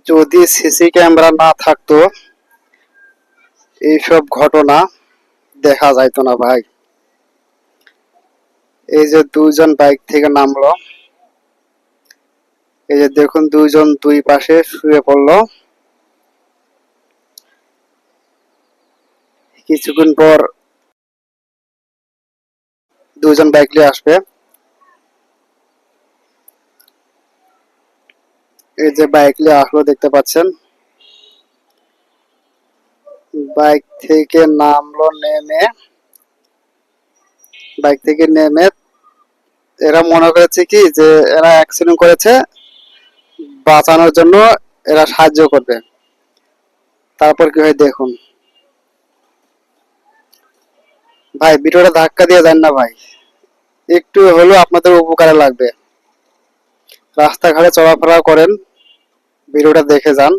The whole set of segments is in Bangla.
যদি সিসি ক্যামেরা না থাকতো এইসব ঘটনা দেখা যাইতো না ভাই। এই যে দুইজন বাইক থেকে নামলো, এই যে দেখুন দুইজন দুই পাশে শুয়ে পড়লো। কিছুক্ষণ পর দুইজন বাইক নিয়ে আসবে। এই যে বাইক নিয়ে আসলো দেখতে পাচ্ছেন, বাইক থেকে নামলো, বাইক থেকে নেমে এরা মনে করেছে কি যে এরা অ্যাক্সিডেন্ট করেছে, বাঁচানোর জন্য এরা সাহায্য করবে। তারপর কি হয় দেখুন ভাই, ভিডিওটা ধাক্কা দিয়ে যান না ভাই, একটু হলেও আপনাদের উপকারে লাগবে। রাস্তাঘাটে চলাফেরা করেন, ভিডিওটা দেখে যান,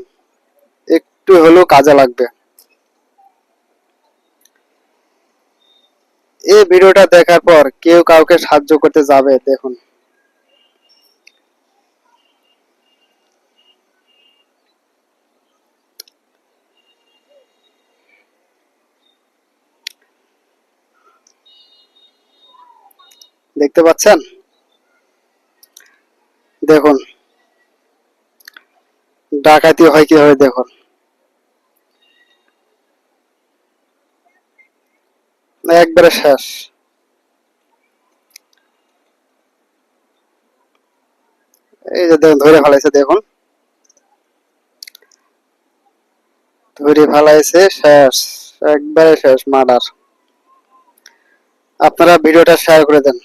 একটু হলেও কাজে লাগবে। এই ভিডিওটা দেখার পর কেউ কাউকে সাহায্য করতে যাবে দেখুন। দেখতে পাচ্ছেন, দেখুন ডাকাতি হয় কিভাবে দেখুন। একবারে শেষ। এই যে দেখুন ধরে ফেলাইছে, দেখুন ধরে ফেলাইছে, শেষ, একবারে শেষ মার্ডার। আপনারা ভিডিওটা শেয়ার করে দেন,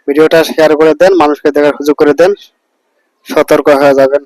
ভিডিওটা শেয়ার করে দেন, মানুষকে দেখার সুযোগ করে দেন, সতর্ক হয়ে যাবেন।